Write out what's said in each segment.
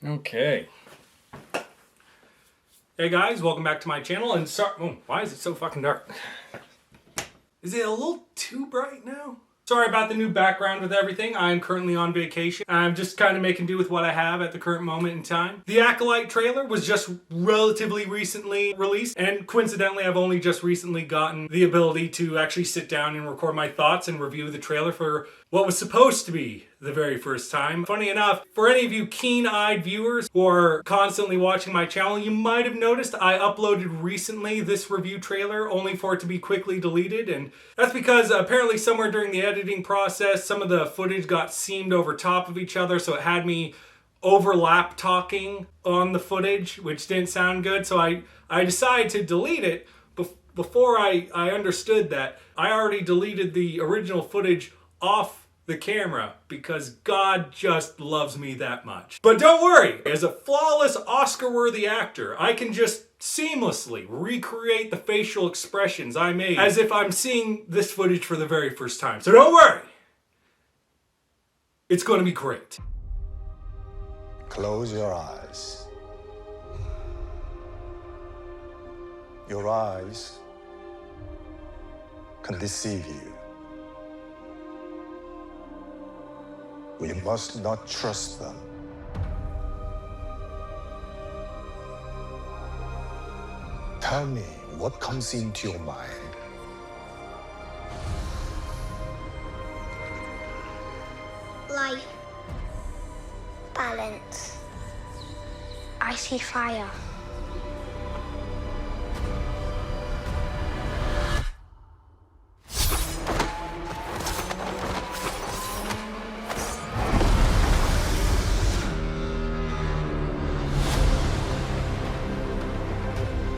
Okay. Hey guys, welcome back to my channel. And why is it so fucking dark? Is it a little too bright now? Sorry about the new background with everything. I'm currently on vacation. I'm just kind of making do with what I have at the current moment in time. The Acolyte trailer was just relatively recently released, and coincidentally I've only just recently gotten the ability to actually sit down and record my thoughts and review the trailer for what was supposed to be the very first time. Funny enough, for any of you keen-eyed viewers who are constantly watching my channel, you might have noticed I uploaded recently this review trailer only for it to be quickly deleted, and that's because apparently somewhere during the editing process some of the footage got seamed over top of each other, so it had me overlap talking on the footage, which didn't sound good, so I decided to delete it before I understood that I already deleted the original footage off the camera because God just loves me that much. But don't worry, as a flawless Oscar-worthy actor, I can just seamlessly recreate the facial expressions I made as if I'm seeing this footage for the very first time. So don't worry, it's going to be great. Close your eyes. Your eyes can deceive you. We must not trust them. Tell me what comes into your mind. Life. Balance. I see fire.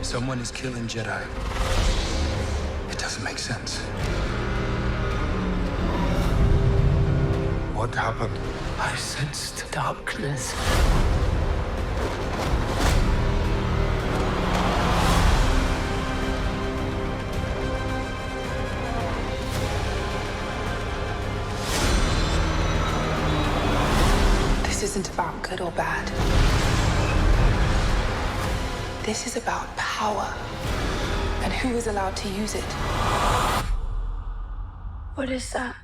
Someone is killing Jedi. It doesn't make sense. What happened? I sensed darkness. This isn't about good or bad. This is about power and who is allowed to use it. What is that?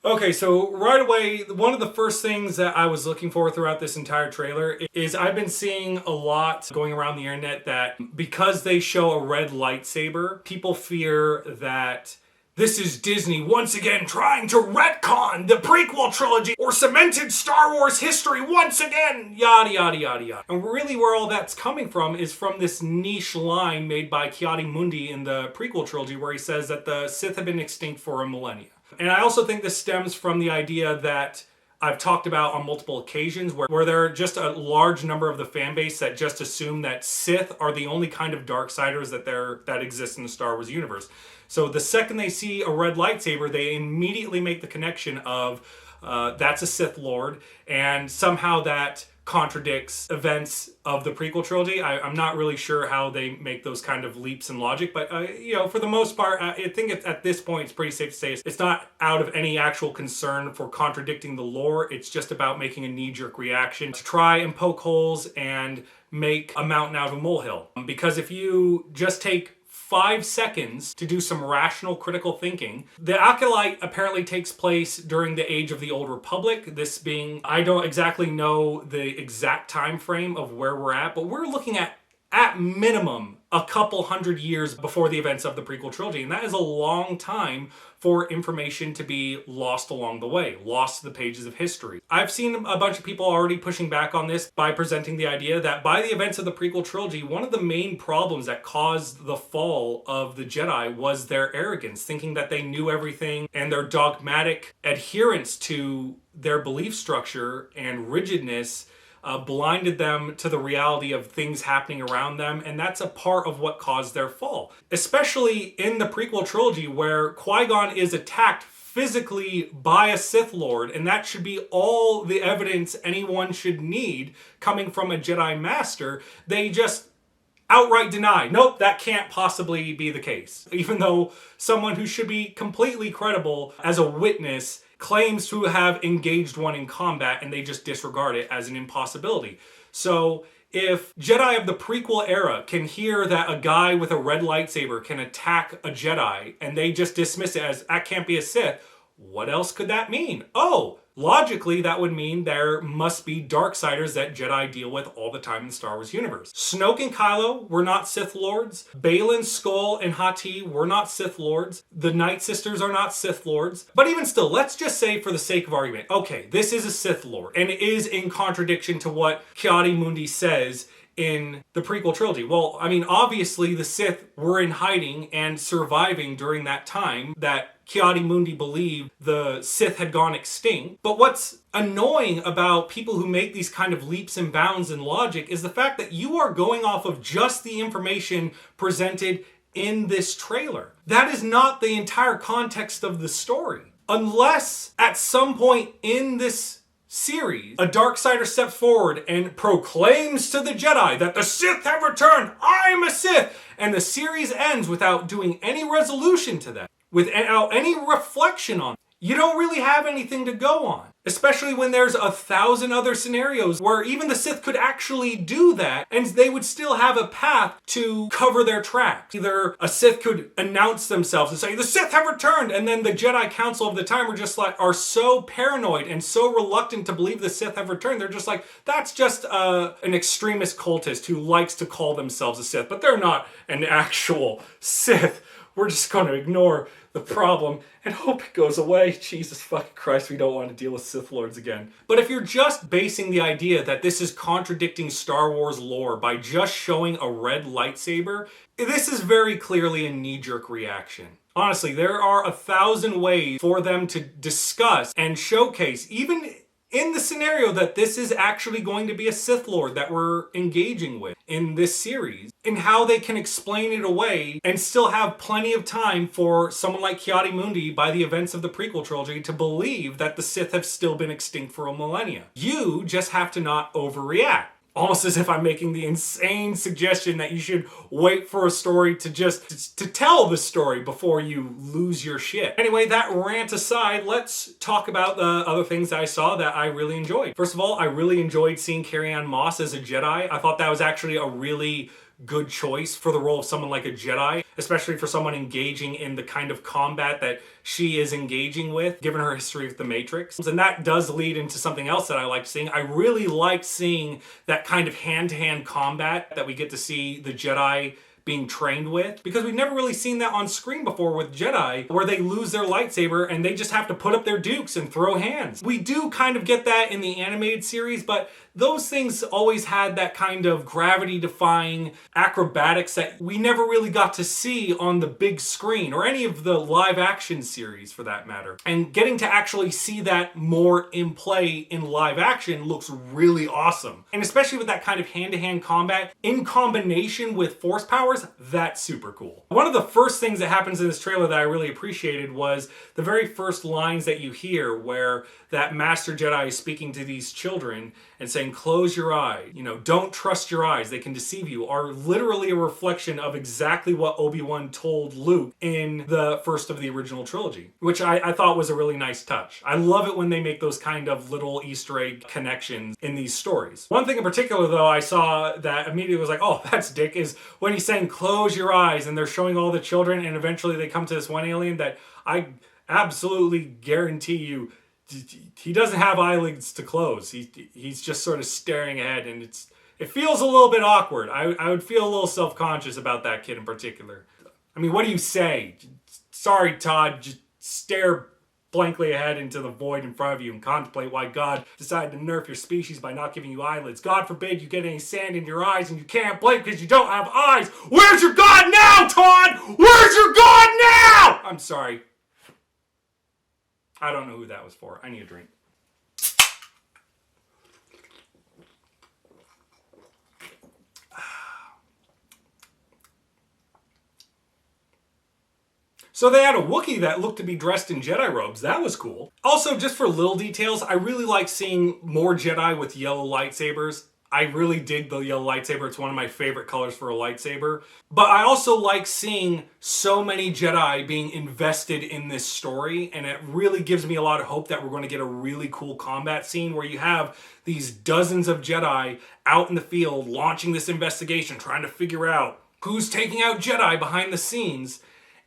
Okay, so right away, one of the first things that I was looking for throughout this entire trailer is I've been seeing a lot going around the internet that because they show a red lightsaber, people fear that this is Disney once again trying to retcon the prequel trilogy or cemented Star Wars history once again, yada yada yada yada. And really where all that's coming from is from this niche line made by Ki-Adi-Mundi in the prequel trilogy where he says that the Sith have been extinct for a millennia. And I also think this stems from the idea that I've talked about on multiple occasions where there are just a large number of the fan base that just assume that Sith are the only kind of Darksiders that exist in the Star Wars universe. So the second they see a red lightsaber, they immediately make the connection of that's a Sith Lord, and somehow that contradicts events of the prequel trilogy. I'm not really sure how they make those kind of leaps in logic, but for the most part, I think at this point it's pretty safe to say it's not out of any actual concern for contradicting the lore. It's just about making a knee-jerk reaction to try and poke holes and make a mountain out of a molehill. Because if you just take 5 seconds to do some rational critical thinking. The Acolyte apparently takes place during the age of the Old Republic, this being, I don't exactly know the exact time frame of where we're at, but we're looking at minimum, a couple hundred years before the events of the prequel trilogy. And that is a long time for information to be lost along the way, lost to the pages of history. I've seen a bunch of people already pushing back on this by presenting the idea that by the events of the prequel trilogy, one of the main problems that caused the fall of the Jedi was their arrogance, thinking that they knew everything, and their dogmatic adherence to their belief structure and rigidness blinded them to the reality of things happening around them, and that's a part of what caused their fall. Especially in the prequel trilogy where Qui-Gon is attacked physically by a Sith Lord, and that should be all the evidence anyone should need coming from a Jedi Master, they just outright deny, nope, that can't possibly be the case. Even though someone who should be completely credible as a witness claims to have engaged one in combat, and they just disregard it as an impossibility. So if Jedi of the prequel era can hear that a guy with a red lightsaber can attack a Jedi, and they just dismiss it as, that can't be a Sith, what else could that mean? Oh, logically, that would mean there must be Darksiders that Jedi deal with all the time in the Star Wars universe. Snoke and Kylo were not Sith Lords. Baylan, Skoll, and Hati were not Sith Lords. The Night Sisters are not Sith Lords. But even still, let's just say for the sake of argument, okay, this is a Sith Lord, and it is in contradiction to what Ki-Adi-Mundi says in the prequel trilogy. Well, I mean, obviously the Sith were in hiding and surviving during that time that Ki-Adi-Mundi believed the Sith had gone extinct. But what's annoying about people who make these kind of leaps and bounds in logic is the fact that you are going off of just the information presented in this trailer. That is not the entire context of the story. Unless at some point in this series, a Darksider steps forward and proclaims to the Jedi that the Sith have returned, I'm a Sith, and the series ends without doing any resolution to that, without any reflection on it. You don't really have anything to go on. Especially when there's 1,000 other scenarios where even the Sith could actually do that and they would still have a path to cover their tracks. Either a Sith could announce themselves and say, the Sith have returned, and then the Jedi Council of the time are so paranoid and so reluctant to believe the Sith have returned. They're just like, that's just an extremist cultist who likes to call themselves a Sith, but they're not an actual Sith. We're just going to ignore the problem and hope it goes away. Jesus fucking Christ, we don't want to deal with Sith Lords again. But if you're just basing the idea that this is contradicting Star Wars lore by just showing a red lightsaber, this is very clearly a knee-jerk reaction. Honestly, there are 1,000 ways for them to discuss and showcase, even in the scenario that this is actually going to be a Sith Lord that we're engaging with in this series, and how they can explain it away and still have plenty of time for someone like Ki-Adi-Mundi by the events of the prequel trilogy to believe that the Sith have still been extinct for a millennia. You just have to not overreact. Almost as if I'm making the insane suggestion that you should wait for a story to tell the story before you lose your shit. Anyway, that rant aside, let's talk about the other things that I saw that I really enjoyed. First of all, I really enjoyed seeing Carrie-Anne Moss as a Jedi. I thought that was actually a really good choice for the role of someone like a Jedi, especially for someone engaging in the kind of combat that she is engaging with, given her history with the Matrix. And that does lead into something else that I like seeing. I really like seeing that kind of hand-to-hand combat that we get to see the Jedi being trained with, because we've never really seen that on screen before with Jedi, where they lose their lightsaber and they just have to put up their dukes and throw hands. We do kind of get that in the animated series, but those things always had that kind of gravity-defying acrobatics that we never really got to see on the big screen, or any of the live-action series for that matter. And getting to actually see that more in play in live action looks really awesome. And especially with that kind of hand-to-hand combat in combination with force powers, that's super cool. One of the first things that happens in this trailer that I really appreciated was the very first lines that you hear, where that Master Jedi is speaking to these children and saying, close your eyes, don't trust your eyes, they can deceive you, are literally a reflection of exactly what Obi-Wan told Luke in the first of the original trilogy, which I thought was a really nice touch. I love it when they make those kind of little Easter egg connections in these stories. One thing in particular, though, I saw that immediately was like, oh, that's Dick, is when he's saying, close your eyes, and they're showing all the children, and eventually they come to this one alien that I absolutely guarantee you he doesn't have eyelids to close. He's just sort of staring ahead, and it feels a little bit awkward. I would feel a little self-conscious about that kid in particular. I mean, what do you say? Sorry, Todd, just stare blankly ahead into the void in front of you and contemplate why God decided to nerf your species by not giving you eyelids. God forbid you get any sand in your eyes and you can't blink because you don't have eyes. Where's your God now, Todd? Where's your God now? I'm sorry. I don't know who that was for. I need a drink. So they had a Wookiee that looked to be dressed in Jedi robes. That was cool. Also, just for little details, I really like seeing more Jedi with yellow lightsabers. I really dig the yellow lightsaber. It's one of my favorite colors for a lightsaber. But I also like seeing so many Jedi being invested in this story, and it really gives me a lot of hope that we're going to get a really cool combat scene where you have these dozens of Jedi out in the field launching this investigation, trying to figure out who's taking out Jedi behind the scenes.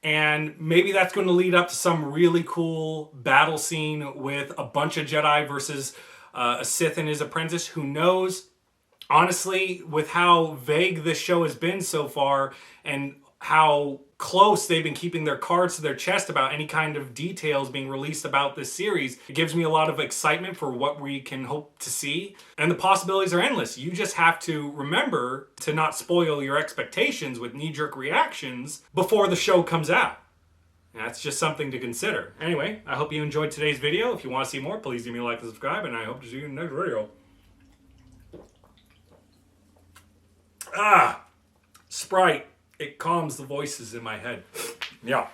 And maybe that's going to lead up to some really cool battle scene with a bunch of Jedi versus a Sith and his apprentice. Who knows? Honestly, with how vague this show has been so far and how close they've been keeping their cards to their chest about any kind of details being released about this series, it gives me a lot of excitement for what we can hope to see. And the possibilities are endless. You just have to remember to not spoil your expectations with knee-jerk reactions before the show comes out. That's just something to consider. Anyway, I hope you enjoyed today's video. If you want to see more, please give me a like and subscribe, and I hope to see you in the next video. Sprite. It calms the voices in my head. Yeah.